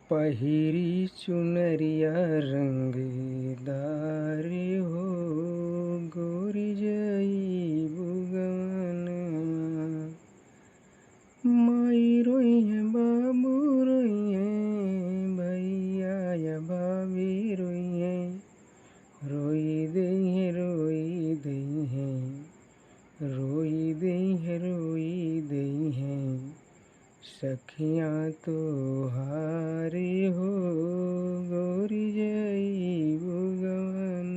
पहिरी चुनरिया रंगदार हो, गोरी जई बुगन माई रोई है बाबू रोई है, भैया या भाभी रोई है, रोई दई है रोई दई है, रोई दई है रोई दई है, सखियाँ तो हारी हो, गोरी जई भगवन।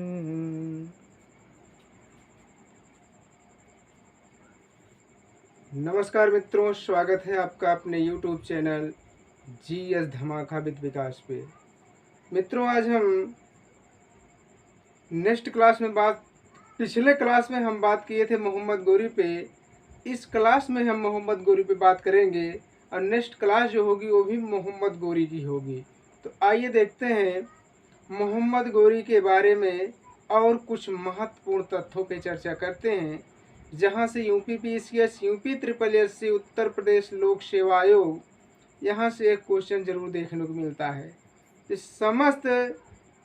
नमस्कार मित्रों, स्वागत है आपका अपने YouTube चैनल GS धमाका विद विकास पे। मित्रों, आज हम नेक्स्ट क्लास में पिछले क्लास में हम बात किए थे मोहम्मद गोरी पे। इस क्लास में हम मोहम्मद गोरी पे बात करेंगे और नेक्स्ट क्लास जो होगी वो भी मोहम्मद गोरी की होगी। तो आइए देखते हैं मोहम्मद गोरी के बारे में और कुछ महत्वपूर्ण तथ्यों पे चर्चा करते हैं, जहां से UP PCS, UP SSS, Uttar Pradesh लोक सेवा आयोग, यहाँ से एक क्वेश्चन जरूर देखने को मिलता है। इस समस्त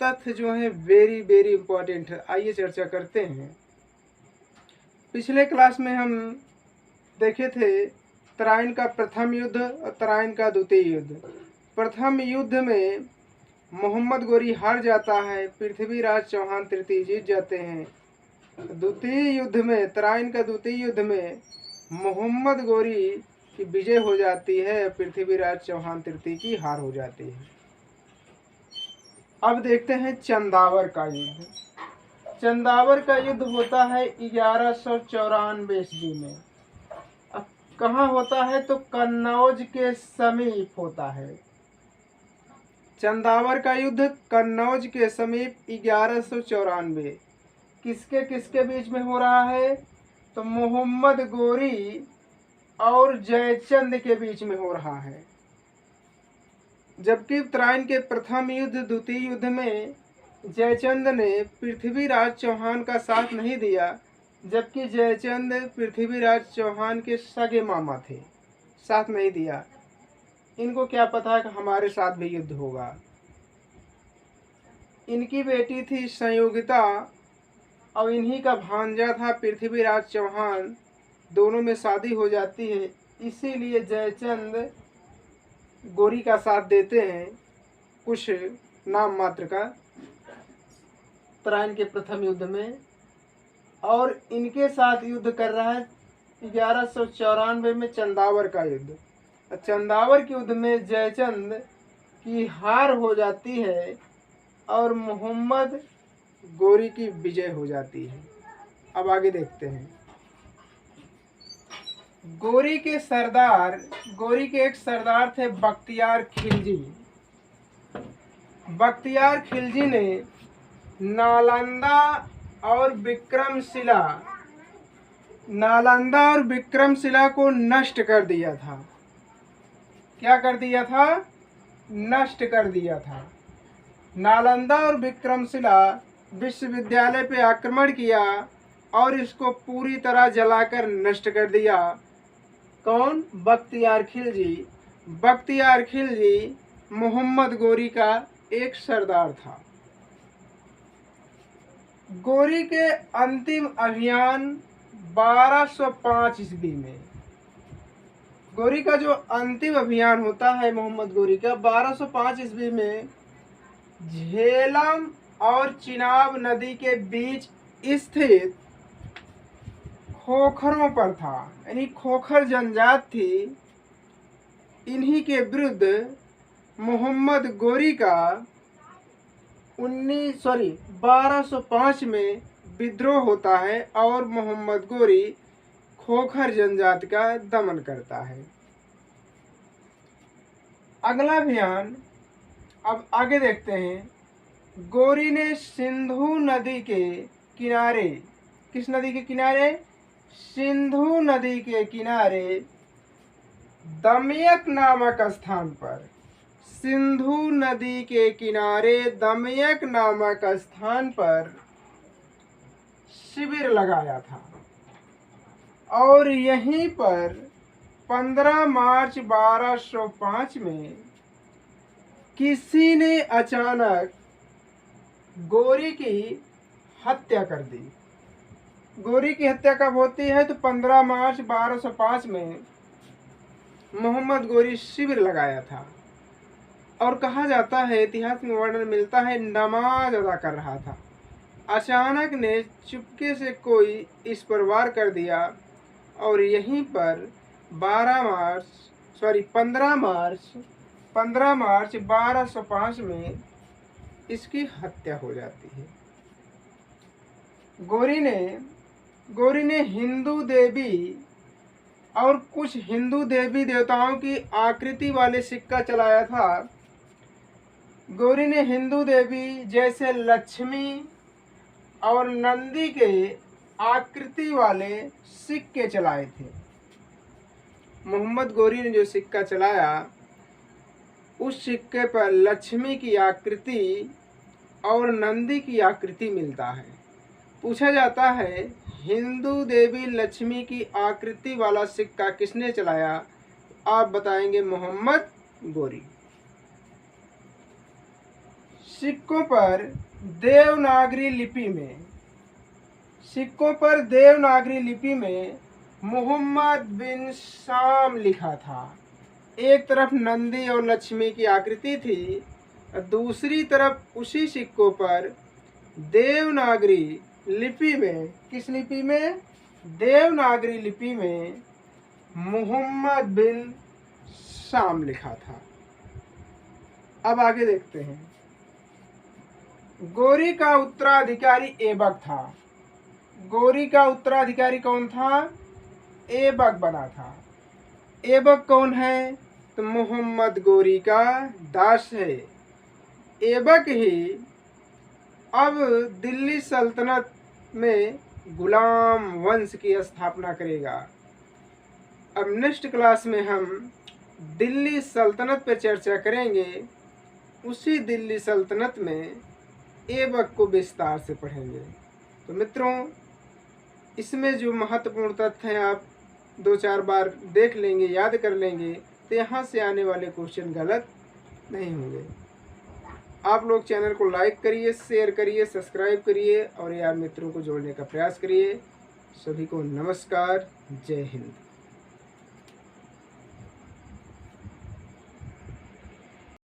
तथ्य जो है वेरी वेरी इंपॉर्टेंट है। आइए चर्चा करते हैं। पिछले क्लास में हम देखे थे तराइन का प्रथम युद्ध और तराइन का द्वितीय युद्ध। प्रथम युद्ध में मोहम्मद गोरी हार जाता है, पृथ्वीराज चौहान तृतीय जीत जाते हैं। द्वितीय युद्ध में, तराइन का द्वितीय युद्ध में मोहम्मद गोरी की विजय हो जाती है, पृथ्वीराज चौहान तृतीय की हार हो जाती है। अब देखते हैं चंदावर का युद्ध। चंदावर का युद्ध होता है 1194 ईस्वी में। अब कहाँ होता है तो कन्नौज के समीप होता है। चंदावर का युद्ध कन्नौज के समीप 1194 किसके किसके बीच में हो रहा है तो मोहम्मद गोरी और जयचंद के बीच में हो रहा है। जबकि तराइन के प्रथम युद्ध, द्वितीय युद्ध में जयचंद ने पृथ्वीराज चौहान का साथ नहीं दिया, जबकि जयचंद पृथ्वीराज चौहान के सगे मामा थे, साथ नहीं दिया। इनको क्या पता कि हमारे साथ भी युद्ध होगा। इनकी बेटी थी संयोगिता और इन्हीं का भांजा था पृथ्वीराज चौहान। दोनों में शादी हो जाती है, इसीलिए जयचंद गोरी का साथ देते हैं कुछ नाम मात्र का तराइन के प्रथम युद्ध में। और इनके साथ युद्ध कर रहा है 1194 में चंदावर का युद्ध। चंदावर के युद्ध में जयचंद की हार हो जाती है और मोहम्मद गोरी की विजय हो जाती है। अब आगे देखते हैं। गोरी के एक सरदार थे बख्तियार खिलजी। बख्तियार खिलजी ने नालंदा और विक्रमशिला को नष्ट कर दिया था। क्या कर दिया था? नष्ट कर दिया था। नालंदा और विक्रमशिला विश्वविद्यालय पे आक्रमण किया और इसको पूरी तरह जलाकर नष्ट कर दिया। कौन? बख्तियार खिलजी। बख्तियार खिलजी मोहम्मद गोरी का एक सरदार था। गोरी के अंतिम अभियान 1205 ईस्वी में, गोरी का जो अंतिम अभियान होता है मोहम्मद गोरी का 1205 ईस्वी में झेलम और चिनाब नदी के बीच स्थित खोखरों पर था, यानी खोखर जनजात थी। इन्हीं के विरुद्ध मोहम्मद गोरी का 1205 में विद्रोह होता है और मोहम्मद गोरी खोखर जनजाति का दमन करता है। अगला अभियान अब आगे देखते हैं। गोरी ने सिंधु नदी के किनारे, किस नदी के किनारे? सिंधु नदी के किनारे दमयक नामक स्थान पर, सिंधु नदी के किनारे दमयक नामक स्थान पर शिविर लगाया था और यहीं पर 15 मार्च 1205 में किसी ने अचानक गोरी की हत्या कर दी। गोरी की हत्या कब होती है? तो 15 मार्च 1205 में मोहम्मद गोरी शिविर लगाया था और कहा जाता है, इतिहास में वर्णन मिलता है, नमाज अदा कर रहा था। अचानक ने चुपके से कोई इस पर वार कर दिया और यहीं पर 15 मार्च 1205 में इसकी हत्या हो जाती है। गोरी ने हिंदू देवी और कुछ हिंदू देवी देवताओं की आकृति वाले सिक्का चलाया था। गोरी ने हिंदू देवी जैसे लक्ष्मी और नंदी के आकृति वाले सिक्के चलाए थे। मोहम्मद गोरी ने जो सिक्का चलाया, उस सिक्के पर लक्ष्मी की आकृति और नंदी की आकृति मिलता है। पूछा जाता है, हिंदू देवी लक्ष्मी की आकृति वाला सिक्का किसने चलाया? आप बताएंगे मोहम्मद गोरी। सिक्कों पर देवनागरी लिपि में मोहम्मद बिन शाम लिखा था। एक तरफ नंदी और लक्ष्मी की आकृति थी, दूसरी तरफ उसी सिक्कों पर देवनागरी लिपि में, किस लिपि में? देवनागरी लिपि में मोहम्मद बिन शाम लिखा था। अब आगे देखते हैं। गोरी का उत्तराधिकारी ऐबक था। गोरी का उत्तराधिकारी कौन था? ऐबक बना था। ऐबक कौन है? तो मोहम्मद गोरी का दास है। ऐबक ही अब दिल्ली सल्तनत में गुलाम वंश की स्थापना करेगा। अब नेक्स्ट क्लास में हम दिल्ली सल्तनत पर चर्चा करेंगे। उसी दिल्ली सल्तनत में ऐबक को विस्तार से पढ़ेंगे। तो मित्रों, इसमें जो महत्वपूर्ण तथ्य हैं आप 2-4 बार देख लेंगे, याद कर लेंगे, तो यहाँ से आने वाले क्वेश्चन गलत नहीं होंगे। आप लोग चैनल को लाइक करिए, शेयर करिए, सब्सक्राइब करिए और यार मित्रों को जोड़ने का प्रयास करिए। सभी को नमस्कार, जय हिंद।